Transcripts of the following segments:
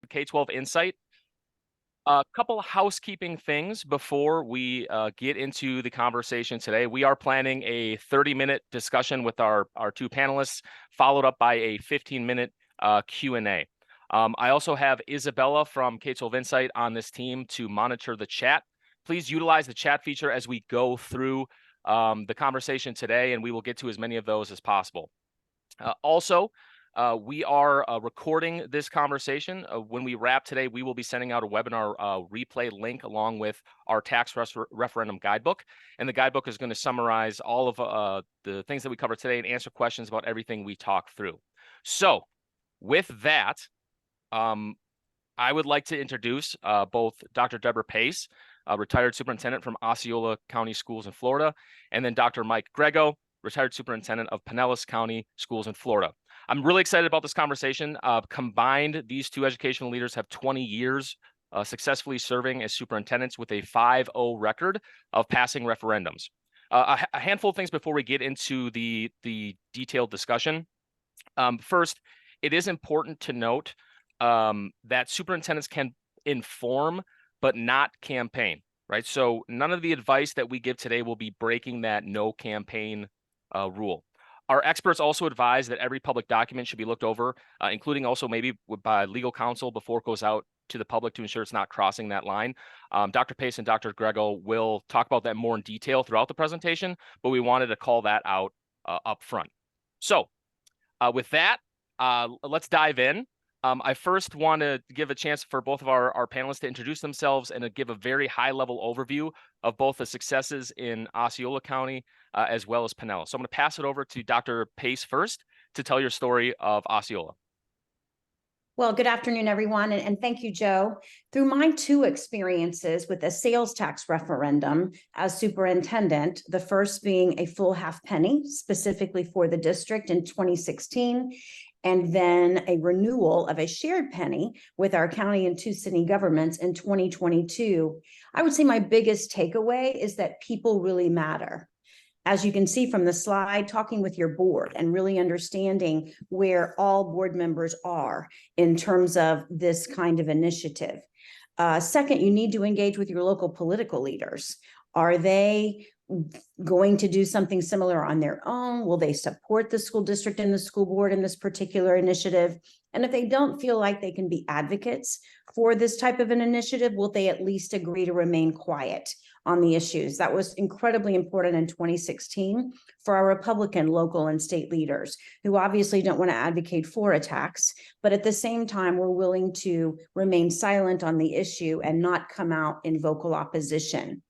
K-12 Insight. A couple of housekeeping things before we get into the conversation today. We are planning a 30-minute discussion with our two panelists, followed up by a 15-minute Q&A. I also have Isabella from K-12 Insight on this team to monitor the chat. Please utilize the chat feature as we go through the conversation today, and we will get to as many of those as possible. We are recording this conversation. When we wrap today, we will be sending out a webinar replay link along with our tax referendum guidebook. And the guidebook is going to summarize all of the things that we covered today and answer questions about everything we talk through. So with that, I would like to introduce both Dr. Debra Pace, retired superintendent from Osceola County Schools in Florida, and then Dr. Mike Grego, retired superintendent of Pinellas County Schools in Florida. I'm really excited about this conversation. Combined, these two educational leaders have 20 years successfully serving as superintendents with a 5-0 record of passing referendums. A handful of things before we get into the detailed discussion. First, it is important to note that superintendents can inform but not campaign, right? So none of the advice that we give today will be breaking that no campaign rule. Our experts also advise that every public document should be looked over, including also maybe by legal counsel before it goes out to the public to ensure it's not crossing that line. Dr. Pace and Dr. Grego will talk about that more in detail throughout the presentation, but we wanted to call that out up front. So with that, let's dive in. I first want to give a chance for both of our panelists to introduce themselves and to give a very high-level overview of both the successes in Osceola County as well as Pinellas. So I'm going to pass it over to Dr. Pace first to tell your story of Osceola. Well, good afternoon, everyone, and thank you, Joe. Through my two experiences with a sales tax referendum as superintendent, the first being a full half penny specifically for the district in 2016, and then a renewal of a shared penny with our county and two city governments in 2022, I would say my biggest takeaway is that people really matter. As you can see from the slide, talking with your board and really understanding where all board members are in terms of this kind of initiative. Second, you need to engage with your local political leaders. Are they going to do something similar on their own? Will they support the school district and the school board in this particular initiative? And if they don't feel like they can be advocates for this type of an initiative, will they at least agree to remain quiet on the issues? That was incredibly important in 2016 for our Republican local and state leaders who obviously don't want to advocate for a tax, but at the same time, we're willing to remain silent on the issue and not come out in vocal opposition.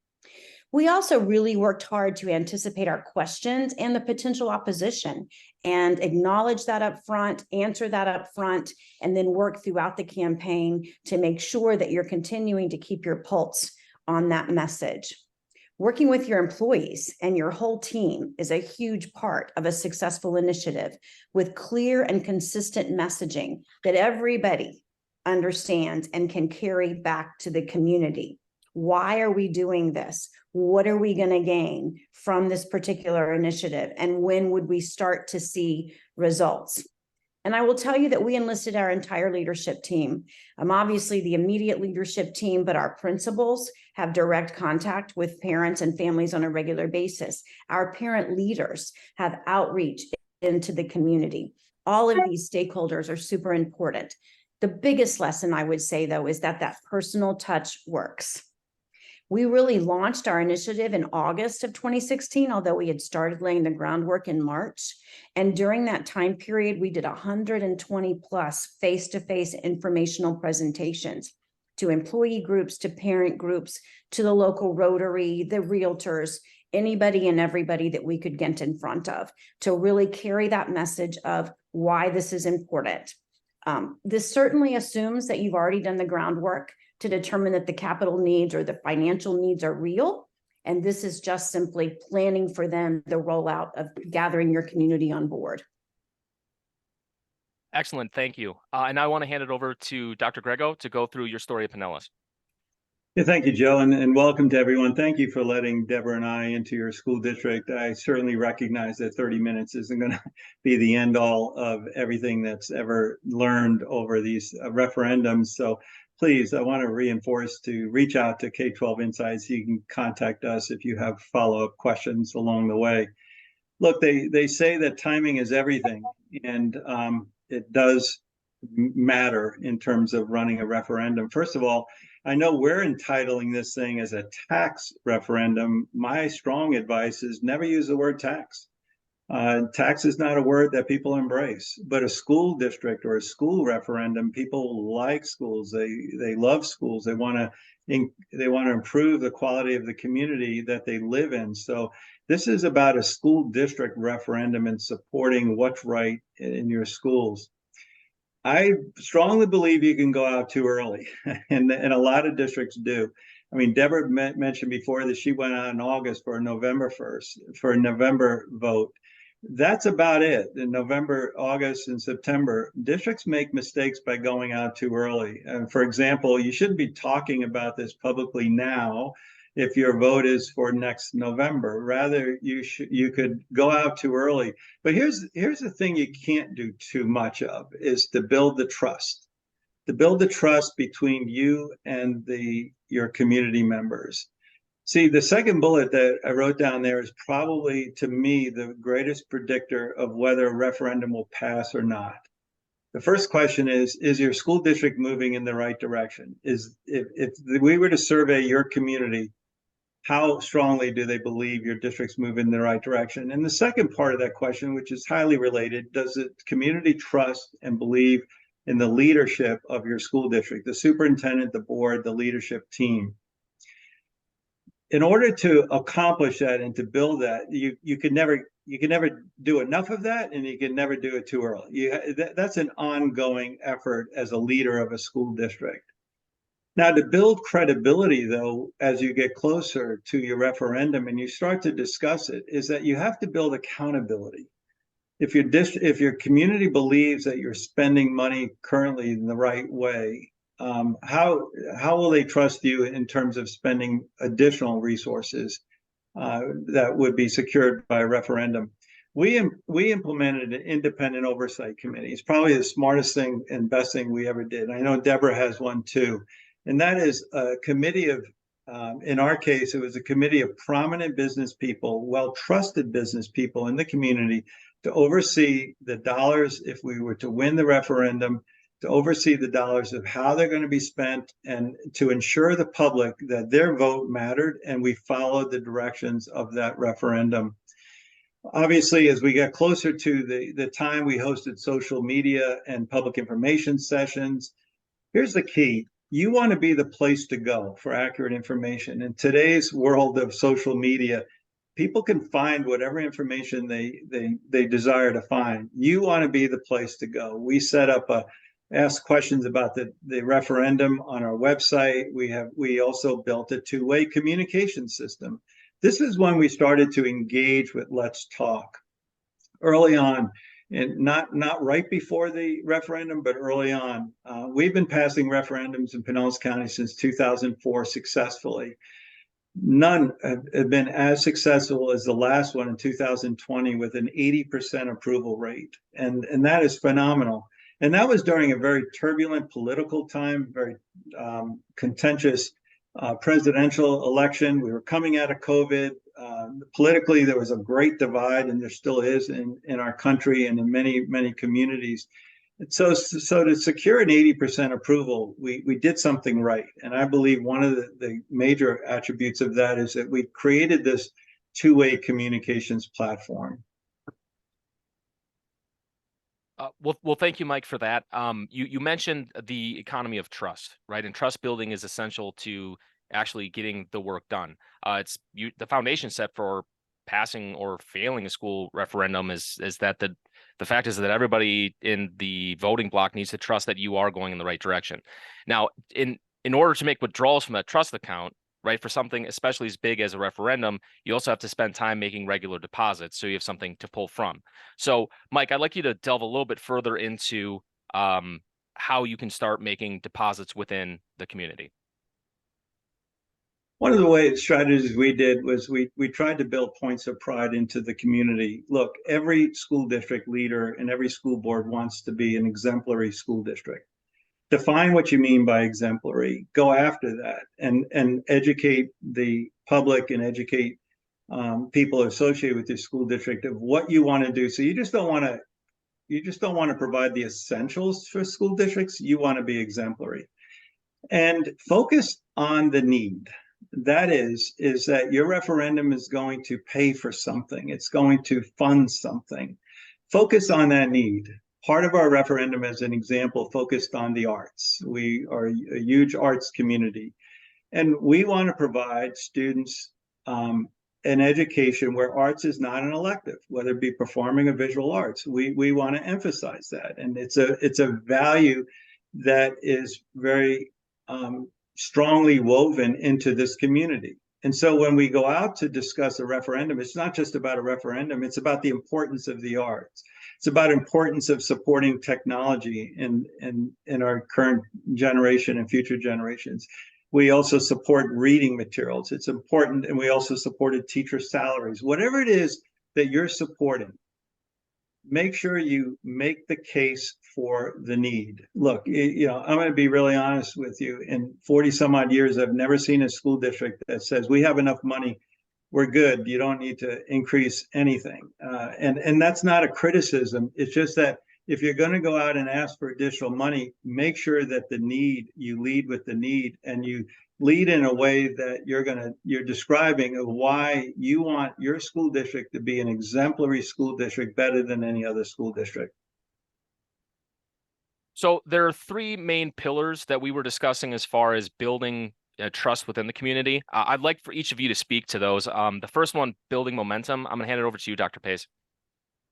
We also really worked hard to anticipate our questions and the potential opposition and acknowledge that up front, answer that up front, and then work throughout the campaign to make sure that you're continuing to keep your pulse on that message. Working with your employees and your whole team is a huge part of a successful initiative with clear and consistent messaging that everybody understands and can carry back to the community. Why are we doing this? What are we going to gain from this particular initiative? And when would we start to see results? And I will tell you that we enlisted our entire leadership team. Obviously the immediate leadership team, but our principals have direct contact with parents and families on a regular basis. Our parent leaders have outreach into the community. All of these stakeholders are super important. The biggest lesson I would say, though, is that personal touch works. We really launched our initiative in August of 2016, although we had started laying the groundwork in March. And during that time period, we did 120 plus face-to-face informational presentations to employee groups, to parent groups, to the local Rotary, the realtors, anybody and everybody that we could get in front of to really carry that message of why this is important. This certainly assumes that you've already done the groundwork to determine that the capital needs or the financial needs are real. And this is just simply planning for them the rollout of gathering your community on board. Excellent, thank you. And I want to hand it over to Dr. Grego to go through your story at Pinellas. Yeah, thank you, Joe, and welcome to everyone. Thank you for letting Deborah and I into your school district. I certainly recognize that 30 minutes isn't going to be the end all of everything that's ever learned over these referendums. So please, I want to reinforce to reach out to K-12 Insights. You can contact us if you have follow-up questions along the way. Look, they say that timing is everything, and it does matter in terms of running a referendum. First of all, I know we're entitling this thing as a tax referendum. My strong advice is never use the word tax. Tax is not a word that people embrace, but a school district or a school referendum, people like schools. They love schools. They want to improve the quality of the community that they live in. So this is about a school district referendum and supporting what's right in your schools. I strongly believe you can go out too early, and a lot of districts do. I mean, Deborah mentioned before that she went out in August for a November 1st, for a November vote. That's about it. In November, August, and September, districts make mistakes by going out too early. And for example, you shouldn't be talking about this publicly now if your vote is for next November. Rather, you could go out too early. But here's the thing you can't do too much of is to build the trust. To build the trust between you and your community members. See, the second bullet that I wrote down there is probably, to me, the greatest predictor of whether a referendum will pass or not. The first question is your school district moving in the right direction? If we were to survey your community, how strongly do they believe your district's move in the right direction? And the second part of that question, which is highly related, does the community trust and believe in the leadership of your school district, the superintendent, the board, the leadership team? In order to accomplish that and to build that, you can never do enough of that, and you can never do it too early. That's an ongoing effort as a leader of a school district. Now, to build credibility, though, as you get closer to your referendum and you start to discuss it, is that you have to build accountability. If your community believes that you're spending money currently in the right way, how will they trust you in terms of spending additional resources that would be secured by a referendum? We implemented an independent oversight committee. It's probably the smartest thing and best thing we ever did. I know Deborah has one too, and that is a committee of. In our case, it was a committee of prominent business people, well-trusted business people in the community to oversee the dollars if we were to win the referendum, to oversee the dollars of how they're going to be spent, and to ensure the public that their vote mattered and we followed the directions of that referendum. Obviously, as we got closer to the time, we hosted social media and public information sessions. Here's the key. You want to be the place to go for accurate information. In today's world of social media, people can find whatever information they desire to find. You want to be the place to go. We set up ask questions about the referendum on our website. We also built a two-way communication system. This is when we started to engage with Let's Talk early on. And not right before the referendum, but early on. We've been passing referendums in Pinellas County since 2004 successfully. None have been as successful as the last one in 2020 with an 80% approval rate. And that is phenomenal. And that was during a very turbulent political time, very contentious presidential election. We were coming out of COVID. Politically, there was a great divide, and there still is in our country and in many communities. So to secure an 80% approval, we did something right. And I believe one of the major attributes of that is that we created this two-way communications platform. Well, thank you, Mike, for that. You mentioned the economy of trust, right? And trust building is essential to actually getting the work done. The foundation set for passing or failing a school referendum is that the fact is that everybody in the voting block needs to trust that you are going in the right direction. Now, in order to make withdrawals from that trust account, right, for something especially as big as a referendum, you also have to spend time making regular deposits, so you have something to pull from. So, Mike, I'd like you to delve a little bit further into how you can start making deposits within the community. One of the strategies we did was we tried to build points of pride into the community. Look, every school district leader and every school board wants to be an exemplary school district. Define what you mean by exemplary. Go after that and educate the public and educate people associated with your school district of what you want to do. So you just don't want to provide the essentials for school districts. You want to be exemplary and focus on the need. That is that your referendum is going to pay for something. It's going to fund something. Focus on that need. Part of our referendum, as an example, focused on the arts. We are a huge arts community, and we want to provide students an education where arts is not an elective, whether it be performing or visual arts. We want to emphasize that, and it's a value that is very strongly woven into this community. And so when we go out to discuss a referendum, it's not just about a referendum, it's about the importance of the arts. It's about importance of supporting technology in our current generation and future generations. We also support reading materials. It's important, and we also supported teacher salaries. Whatever it is that you're supporting, make sure you make the case for the need. Look, I'm going to be really honest with you. In 40 some odd years, I've never seen a school district that says we have enough money, we're good, you don't need to increase anything. And that's not a criticism. It's just that if you're going to go out and ask for additional money, make sure that you lead with the need, and you lead in a way that you're describing of why you want your school district to be an exemplary school district, better than any other school district. So there are three main pillars that we were discussing as far as building trust within the community. I'd like for each of you to speak to those. The first one, building momentum. I'm going to hand it over to you, Dr. Pace.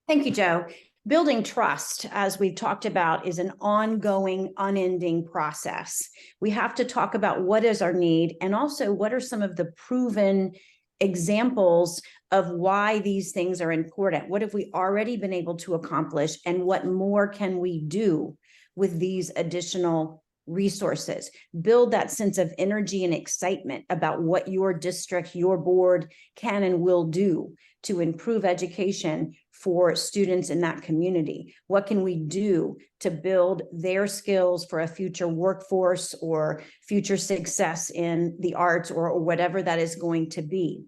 Thank you, Joe. Building trust, as we've talked about, is an ongoing, unending process. We have to talk about what is our need, and also what are some of the proven examples of why these things are important. What have we already been able to accomplish, and what more can we do with these additional resources? Build that sense of energy and excitement about what your district, your board can and will do to improve education for students in that community. What can we do to build their skills for a future workforce or future success in the arts, or whatever that is going to be?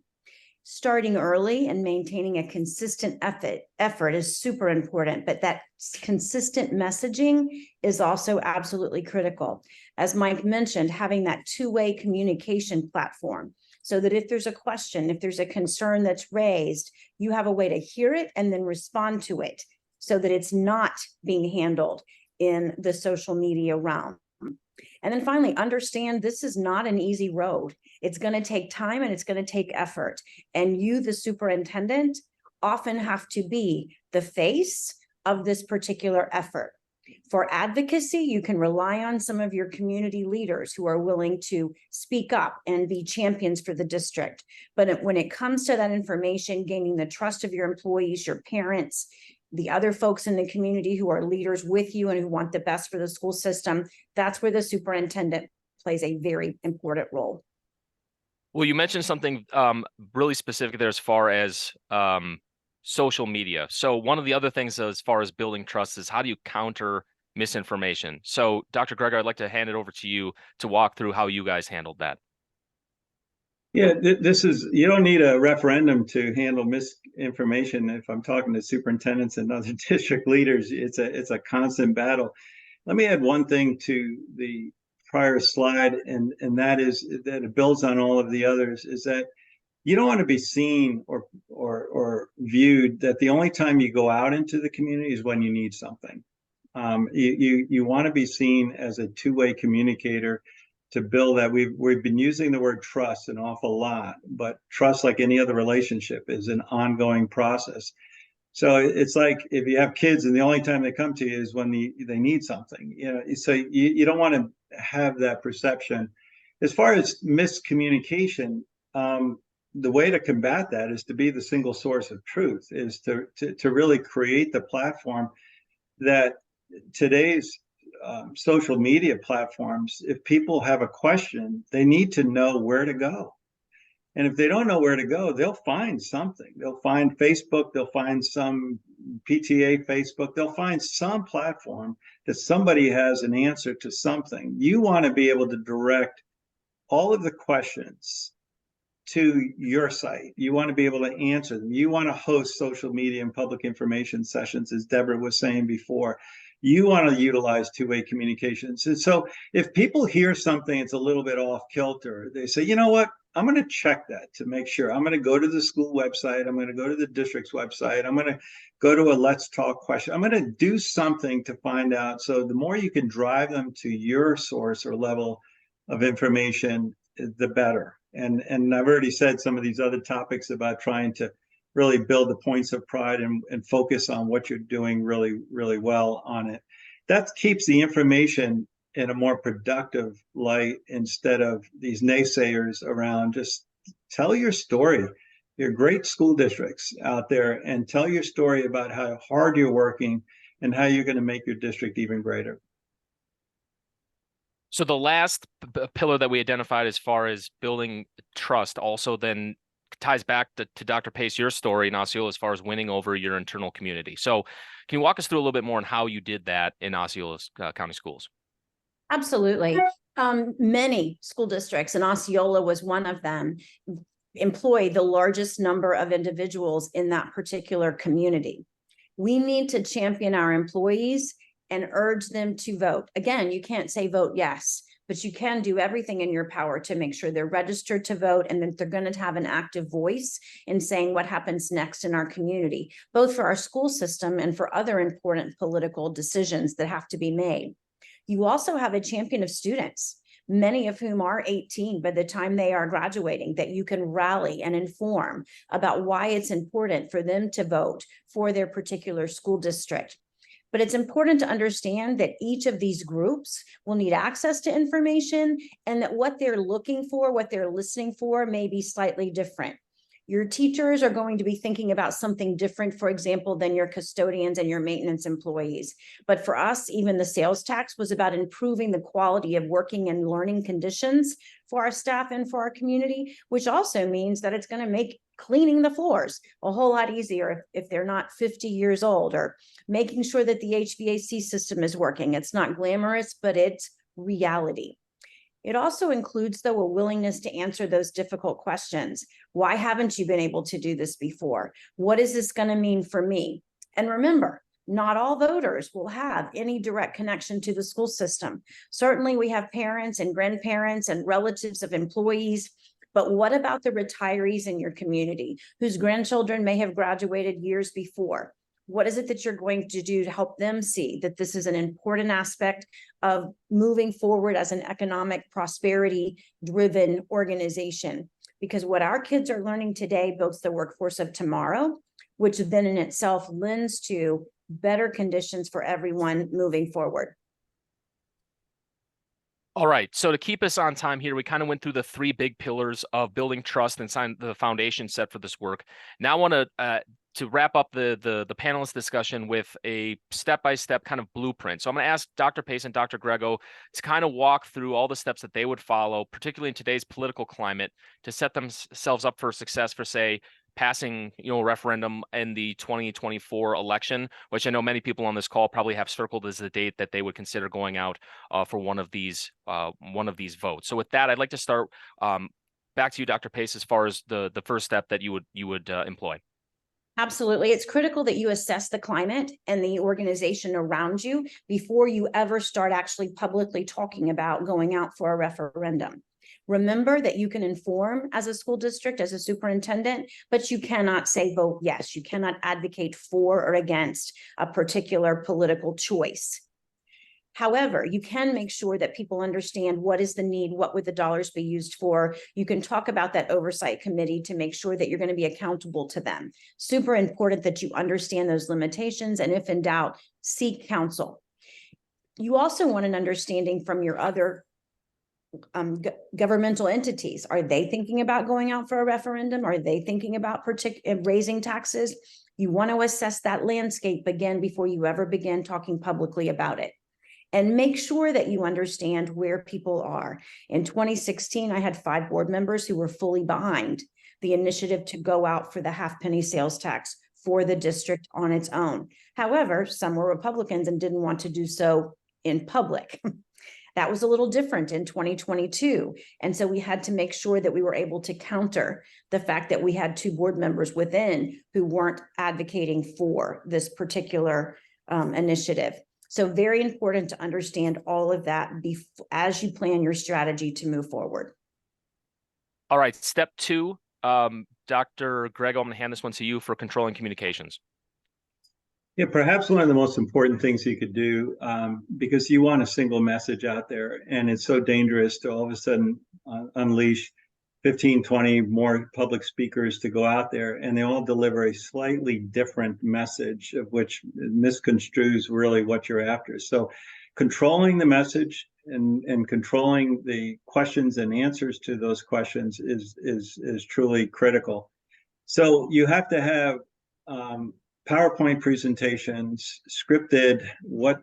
Starting early and maintaining a consistent effort is super important, but that consistent messaging is also absolutely critical. As Mike mentioned, having that two-way communication platform, so that if there's a question, if there's a concern that's raised, you have a way to hear it and then respond to it, so that it's not being handled in the social media realm. And then finally, understand this is not an easy road. It's going to take time and it's going to take effort. And you, the superintendent, often have to be the face of this particular effort. For advocacy, you can rely on some of your community leaders who are willing to speak up and be champions for the district. But when it comes to that information, gaining the trust of your employees, your parents, the other folks in the community who are leaders with you and who want the best for the school system, that's where the superintendent plays a very important role. Well, you mentioned something really specific there as far as social media. So one of the other things as far as building trust is, how do you counter misinformation? So Dr. Grego, I'd like to hand it over to you to walk through how you guys handled that. Yeah, you don't need a referendum to handle misinformation. If I'm talking to superintendents and other district leaders, it's a constant battle. Let me add one thing to the prior slide, and that is that it builds on all of the others, is that you don't want to be seen or viewed that the only time you go out into the community is when you need something. You want to be seen as a two-way communicator to build that. We've been using the word trust an awful lot, but trust, like any other relationship, is an ongoing process. So it's like if you have kids and the only time they come to you is when they need something, so you don't want to have that perception. As far as miscommunication, the way to combat that is to be the single source of truth, is to really create the platform that today's social media platforms, if people have a question, they need to know where to go. And if they don't know where to go, they'll find something. They'll find Facebook, they'll find some PTA Facebook, they'll find some platform that somebody has an answer to something. You want to be able to direct all of the questions to your site. You want to be able to answer them. You want to host social media and public information sessions, as Debra was saying before. You want to utilize two-way communications. And so if people hear something that's a little bit off kilter, they say, you know what? I'm going to check that to make sure. I'm going to go to the school website. I'm going to go to the district's website. I'm going to go to a Let's Talk question. I'm going to do something to find out. So the more you can drive them to your source or level of information, the better. And I've already said some of these other topics about trying to really build the points of pride and focus on what you're doing really, really well on it. That keeps the information in a more productive light instead of these naysayers around. Just tell your story. You're great school districts out there, and tell your story about how hard you're working and how you're going to make your district even greater. So the last pillar that we identified as far as building trust also then ties back to Dr. Pace, your story in Osceola, as far as winning over your internal community. So can you walk us through a little bit more on how you did that in Osceola County Schools? Absolutely. Many school districts, and Osceola was one of them, employ the largest number of individuals in that particular community. We need to champion our employees and urge them to vote. Again, you can't say vote yes, but you can do everything in your power to make sure they're registered to vote and that they're going to have an active voice in saying what happens next in our community, both for our school system and for other important political decisions that have to be made. You also have a champion of students, many of whom are 18 by the time they are graduating, that you can rally and inform about why it's important for them to vote for their particular school district. But it's important to understand that each of these groups will need access to information, and that what they're looking for, what they're listening for, may be slightly different. Your teachers are going to be thinking about something different, for example, than your custodians and your maintenance employees. But for us, even the sales tax was about improving the quality of working and learning conditions for our staff and for our community, which also means that it's going to make cleaning the floors a whole lot easier if they're not 50 years old, or making sure that the HVAC system is working. It's not glamorous, but it's reality. It also includes, though, a willingness to answer those difficult questions. Why haven't you been able to do this before? What is this going to mean for me? And remember, not all voters will have any direct connection to the school system. Certainly, we have parents and grandparents and relatives of employees. But what about the retirees in your community whose grandchildren may have graduated years before? What is it that you're going to do to help them see that this is an important aspect of moving forward as an economic prosperity-driven organization? Because what our kids are learning today builds the workforce of tomorrow, which then in itself lends to better conditions for everyone moving forward. All right, so to keep us on time here, we kind of went through the three big pillars of building trust and sign the foundation set for this work. Now I want to wrap up the panelist discussion with a step-by-step kind of blueprint. So I'm going to ask Dr. Pace and Dr. Grego to kind of walk through all the steps that they would follow, particularly in today's political climate, to set themselves up for success for, say, passing, a referendum in the 2024 election, which I know many people on this call probably have circled as the date that they would consider going out for one of these votes. So with that, I'd like to start back to you, Dr. Pace, as far as the first step that you would employ. Absolutely. It's critical that you assess the climate and the organization around you before you ever start actually publicly talking about going out for a referendum. Remember that you can inform as a school district, as a superintendent, but you cannot say vote yes. You cannot advocate for or against a particular political choice. However, you can make sure that people understand what is the need, what would the dollars be used for. You can talk about that oversight committee to make sure that you're going to be accountable to them. Super important that you understand those limitations, and if in doubt, seek counsel. You also want an understanding from your other governmental entities. Are they thinking about going out for a referendum? Are they thinking about raising taxes? You want to assess that landscape again before you ever begin talking publicly about it. and make sure that you understand where people are. In 2016, I had 5 board members who were fully behind the initiative to go out for the half penny sales tax for the district on its own. However, some were Republicans and didn't want to do so in public. That was a little different in 2022. And so we had to make sure that we were able to counter the fact that we had 2 board members within who weren't advocating for this particular initiative. So very important to understand all of that as you plan your strategy to move forward. All right, step 2, Dr. Grego, I'm going to hand this one to you for controlling communications. Yeah, perhaps one of the most important things you could do, because you want a single message out there, and it's so dangerous to all of a sudden unleash 15, 20 more public speakers to go out there, and they all deliver a slightly different message, of which misconstrues really what you're after. So controlling the message and controlling the questions and answers to those questions is truly critical. So you have to have PowerPoint presentations, scripted, what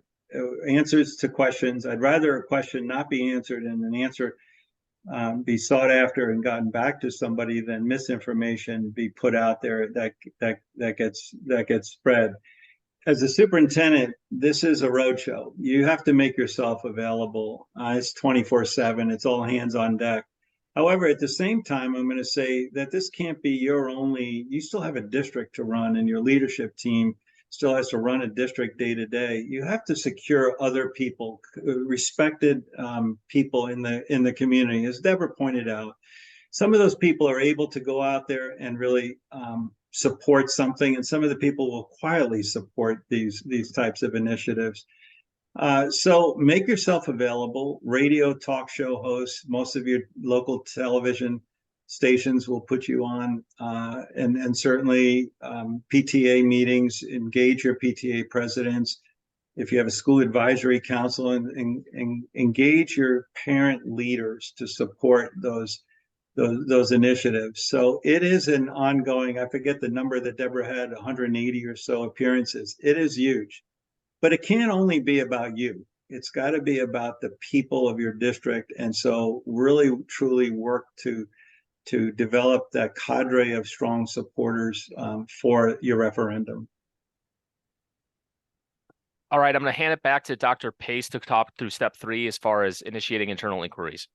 answers to questions. I'd rather a question not be answered and an answer be sought after and gotten back to somebody than misinformation be put out there that gets spread. As a superintendent, this is a roadshow. You have to make yourself available. It's 24/7. It's all hands on deck. However, at the same time, I'm going to say that this can't be your only, you still have a district to run, and your leadership team still has to run a district day to day. You have to secure other people, respected people in the community. As Debra pointed out, some of those people are able to go out there and really support something, and some of the people will quietly support these types of initiatives. So make yourself available. Radio, talk show hosts, most of your local television stations will put you on, and certainly PTA meetings. Engage your PTA presidents. If you have a school advisory council, and engage your parent leaders to support those initiatives. So it is an ongoing, I forget the number that Debra had, 180 or so appearances. It is huge. But it can't only be about you. It's got to be about the people of your district. And so really, truly work to develop that cadre of strong supporters for your referendum. All right, I'm going to hand it back to Dr. Pace to talk through step 3 as far as initiating internal inquiries.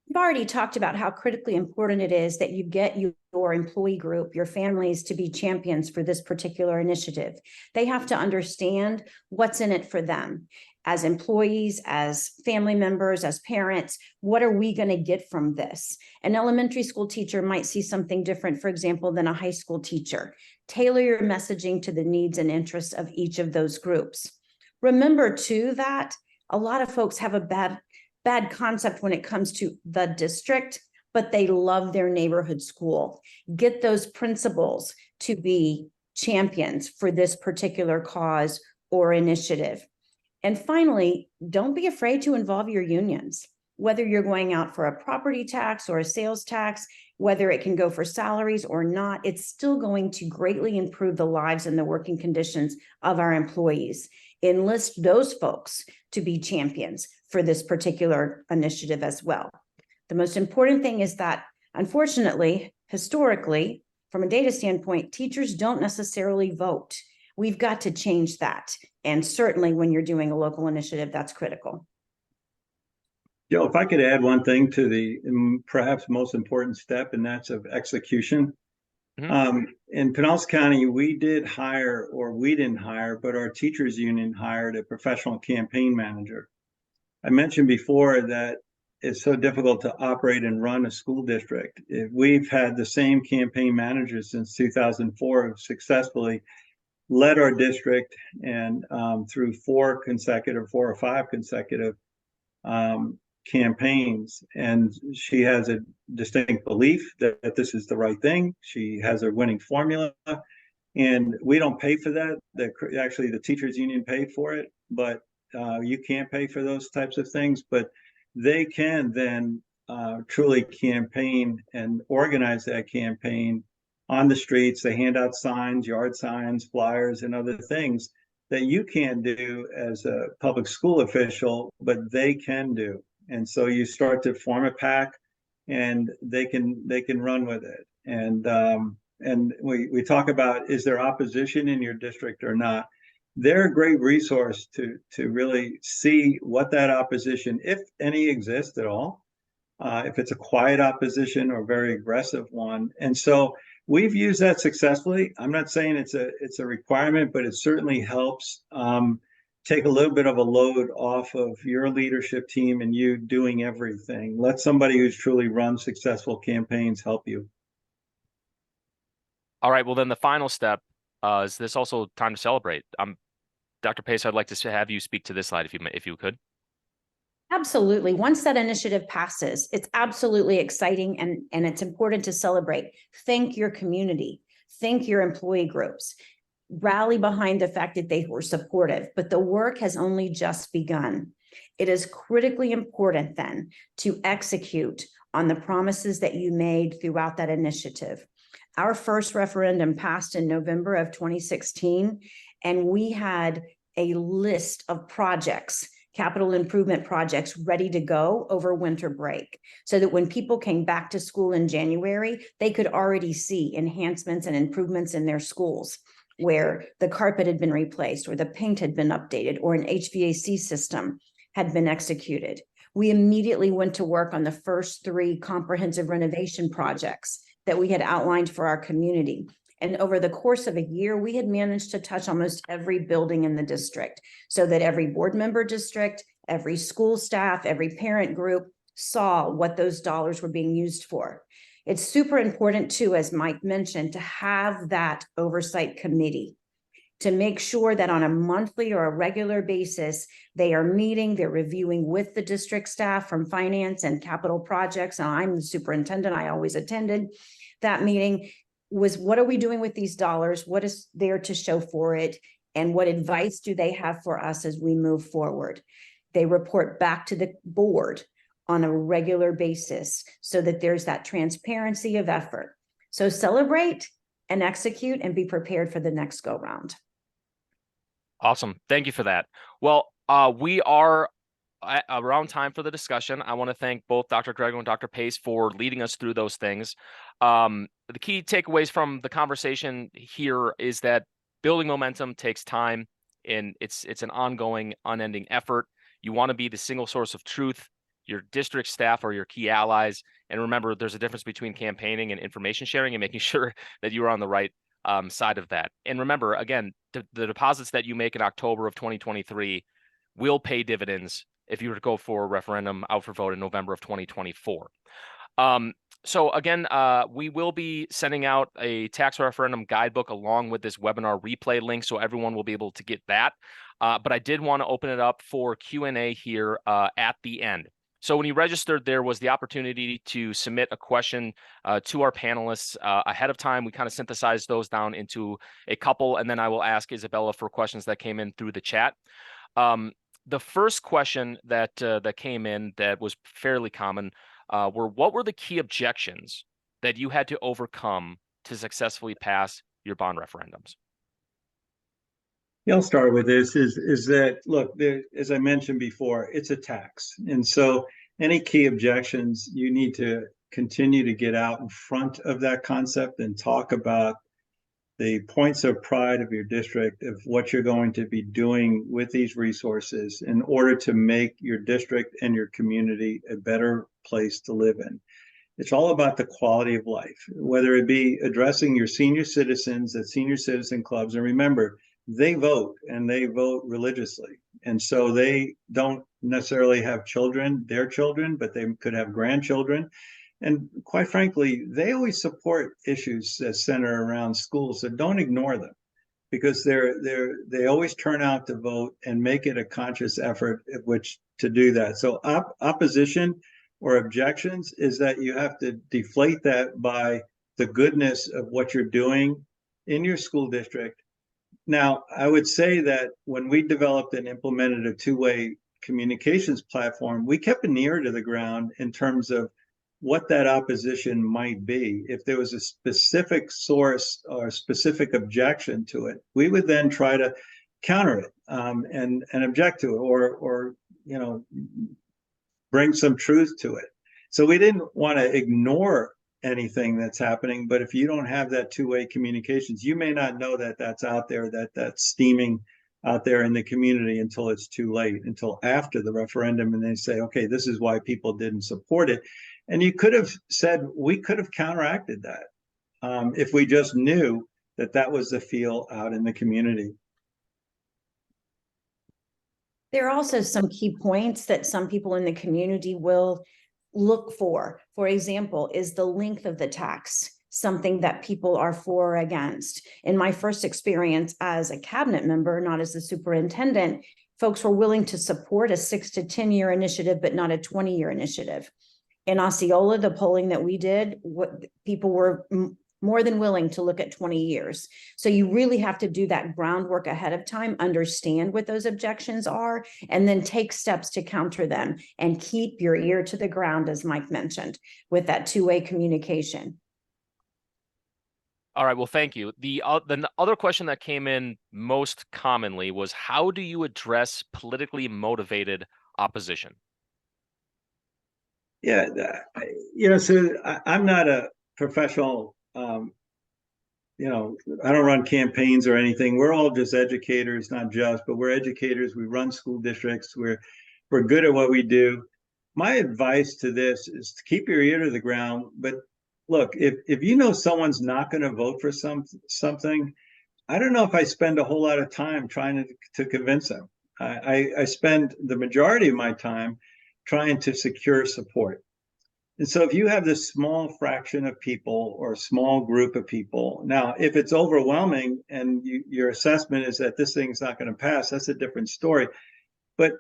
We've already talked about how critically important it is that you get your employee group, your families, to be champions for this particular initiative. They have to understand what's in it for them. As employees, as family members, as parents, what are we going to get from this? An elementary school teacher might see something different, for example, than a high school teacher. Tailor your messaging to the needs and interests of each of those groups. Remember, too, that a lot of folks have a bad concept when it comes to the district, but they love their neighborhood school. Get those principals to be champions for this particular cause or initiative. And finally, don't be afraid to involve your unions, whether you're going out for a property tax or a sales tax, whether it can go for salaries or not, it's still going to greatly improve the lives and the working conditions of our employees. Enlist those folks to be champions for this particular initiative as well. The most important thing is that, unfortunately, historically, from a data standpoint, teachers don't necessarily vote. We've got to change that. And certainly when you're doing a local initiative, that's critical. Joe, if I could add one thing to the perhaps most important step, and that's of execution. Mm-hmm. In Pinellas County, we didn't hire, but our teachers union hired a professional campaign manager. I mentioned before that it's so difficult to operate and run a school district. We've had the same campaign manager since 2004, who successfully led our district and through 4 or 5 consecutive campaigns. And she has a distinct belief that this is the right thing. She has a winning formula, and we don't pay for that. Actually, the teachers union paid for it, but you can't pay for those types of things. But they can then truly campaign and organize that campaign on the streets. They hand out signs, yard signs, flyers, and other things that you can't do as a public school official, but they can do. And so you start to form a pack, and they can run with it. And we talk about, is there opposition in your district or not? They're a great resource to really see what that opposition, if any, exists at all. If it's a quiet opposition or very aggressive one. And so we've used that successfully. I'm not saying it's a requirement, but it certainly helps take a little bit of a load off of your leadership team and you doing everything. Let somebody who's truly run successful campaigns help you. All right. Well, then the final step is this also time to celebrate. Dr. Pace, I'd like to have you speak to this slide if you could. Absolutely. Once that initiative passes, it's absolutely exciting and it's important to celebrate. Thank your community. Thank your employee groups. Rally behind the fact that they were supportive, but the work has only just begun. It is critically important then to execute on the promises that you made throughout that initiative. Our first referendum passed in November of 2016, and we had a list of projects, capital improvement projects, ready to go over winter break, so that when people came back to school in January, they could already see enhancements and improvements in their schools, where the carpet had been replaced, or the paint had been updated, or an HVAC system had been executed. We immediately went to work on the first 3 comprehensive renovation projects that we had outlined for our community. And over the course of a year, we had managed to touch almost every building in the district, so that every board member district, every school staff, every parent group saw what those dollars were being used for. It's super important too, as Mike mentioned, to have that oversight committee to make sure that on a monthly or a regular basis, they are meeting, they're reviewing with the district staff from finance and capital projects. And I'm the superintendent, I always attended that meeting. Was what are we doing with these dollars? What is there to show for it? And what advice do they have for us as we move forward? They report back to the board on a regular basis so that there's that transparency of effort. So celebrate and execute and be prepared for the next go round. Awesome. Thank you for that. Well, we are around time for the discussion. I want to thank both Dr. Grego and Dr. Pace for leading us through those things. The key takeaways from the conversation here is that building momentum takes time, and it's an ongoing, unending effort. You want to be the single source of truth. Your district staff are your key allies. And remember, there's a difference between campaigning and information sharing and making sure that you are on the right side of that. And remember, again, the deposits that you make in October of 2023 will pay dividends if you were to go for a referendum out for vote in November of 2024. So again, we will be sending out a tax referendum guidebook along with this webinar replay link, so everyone will be able to get that. But I did want to open it up for Q&A here at the end. So when you registered, there was the opportunity to submit a question to our panelists ahead of time. We kind of synthesized those down into a couple, and then I will ask Isabella for questions that came in through the chat. The first question that came in that was fairly common were, what were the key objections that you had to overcome to successfully pass your bond referendums? Yeah, I'll start with this is that, look, as I mentioned before, it's a tax. And so any key objections, you need to continue to get out in front of that concept and talk about the points of pride of your district, of what you're going to be doing with these resources in order to make your district and your community a better place to live in. It's all about the quality of life, whether it be addressing your senior citizens at senior citizen clubs. And remember, they vote, and they vote religiously. And so they don't necessarily have children, their children, but they could have grandchildren. And quite frankly, they always support issues that center around schools, so don't ignore them, because they always turn out to vote and make it a conscious effort at which to do that. So opposition or objections is that you have to deflate that by the goodness of what you're doing in your school district. Now, I would say that when we developed and implemented a two-way communications platform, we kept an ear to the ground in terms of what that opposition might be. If there was a specific source or a specific objection to it, we would then try to counter it and object to it, or you know, bring some truth to it. So we didn't want to ignore anything that's happening, but if you don't have that two-way communications, you may not know that that's out there, that that's steaming out there in the community until it's too late, until after the referendum, and they say, okay, this is why people didn't support it. And you could have said, we could have counteracted that if we just knew that that was the feel out in the community. There are also some key points that some people in the community will look for. For example, is the length of the tax something that people are for or against? In my first experience as a cabinet member, not as the superintendent, folks were willing to support a 6 to 10 year initiative, but not a 20-year initiative. In Osceola, the polling that we did, what people were more than willing to look at 20 years. So you really have to do that groundwork ahead of time, understand what those objections are, and then take steps to counter them and keep your ear to the ground, as Mike mentioned, with that two-way communication. All right, well, thank you. The other question that came in most commonly was, how do you address politically motivated opposition? Yeah, so I'm not a professional, I don't run campaigns or anything. We're all just educators, not just, but we're educators. We run school districts. We're good at what we do. My advice to this is to keep your ear to the ground. But look, if you know someone's not going to vote for something, I don't know if I spend a whole lot of time trying to convince them. I spend the majority of my time trying to secure support. And so if you have this small fraction of people or a small group of people, now, if it's overwhelming and your assessment is that this thing's not going to pass, that's a different story. But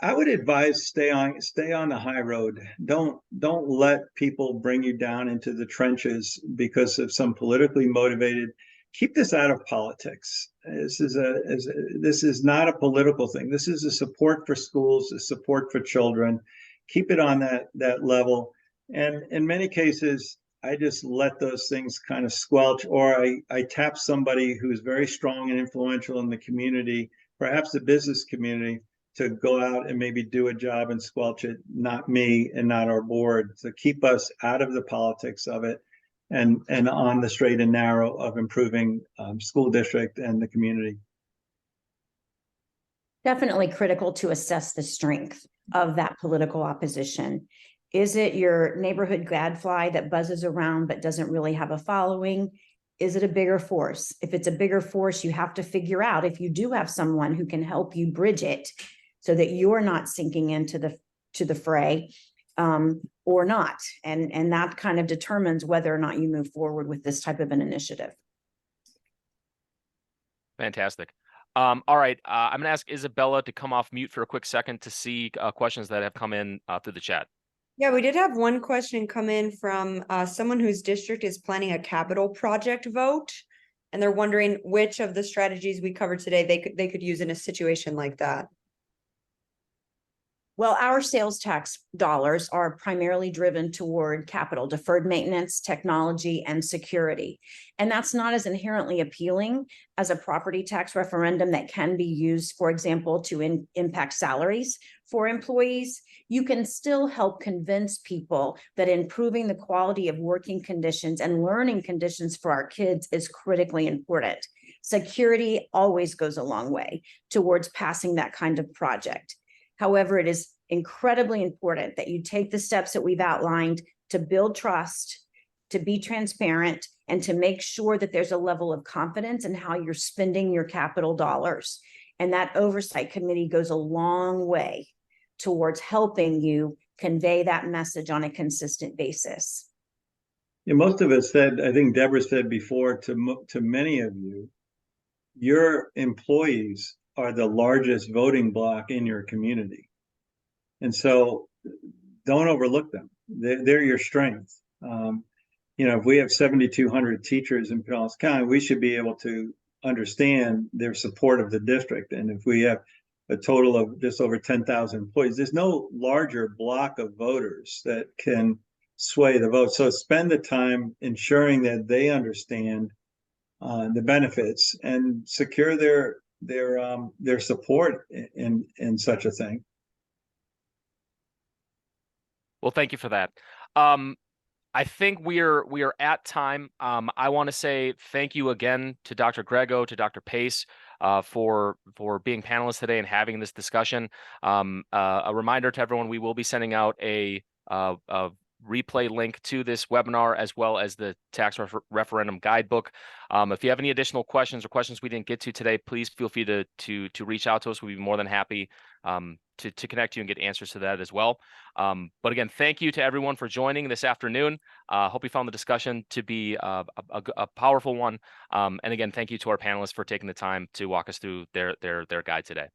I would advise stay on the high road. Don't let people bring you down into the trenches because of some politically motivated. Keep this out of politics. This is not a political thing. This is a support for schools, a support for children. Keep it on that level. And in many cases, I just let those things kind of squelch, or I tap somebody who's very strong and influential in the community, perhaps the business community, to go out and maybe do a job and squelch it, not me and not our board, to keep us out of the politics of it and on the straight and narrow of improving school district and the community. Definitely critical to assess the strength of that political opposition. Is it your neighborhood gadfly that buzzes around but doesn't really have a following? Is it a bigger force? If it's a bigger force, you have to figure out if you do have someone who can help you bridge it so that you're not sinking into the fray or not. And that kind of determines whether or not you move forward with this type of an initiative. Fantastic. All right, I'm going to ask Isabella to come off mute for a quick second to see questions that have come in through the chat. Yeah, we did have one question come in from someone whose district is planning a capital project vote, and they're wondering which of the strategies we covered today they could use in a situation like that. Well, our sales tax dollars are primarily driven toward capital, deferred maintenance, technology, and security. And that's not as inherently appealing as a property tax referendum that can be used, for example, to impact salaries for employees. You can still help convince people that improving the quality of working conditions and learning conditions for our kids is critically important. Security always goes a long way towards passing that kind of project. However, it is incredibly important that you take the steps that we've outlined to build trust, to be transparent, and to make sure that there's a level of confidence in how you're spending your capital dollars. And that oversight committee goes a long way towards helping you convey that message on a consistent basis. Yeah, most of us said, I think Debra said before to many of you, your employees are the largest voting bloc in your community. And so don't overlook them. They're your strength. If we have 7,200 teachers in Pinellas County, we should be able to understand their support of the district. And if we have a total of just over 10,000 employees, there's no larger block of voters that can sway the vote. So spend the time ensuring that they understand the benefits and secure their support in such a thing. Well, thank you for that. I think we are at time. I want to say thank you again to Dr. Grego, to Dr. Pace, for being panelists today and having this discussion. A reminder to everyone: we will be sending out a replay link to this webinar as well as the tax referendum guidebook. If you have any additional questions or questions we didn't get to today, please feel free to reach out to us. We'd be more than happy to connect you and get answers to that as well. But again, thank you to everyone for joining this afternoon. Hope you found the discussion to be a powerful one. And again, thank you to our panelists for taking the time to walk us through their guide today.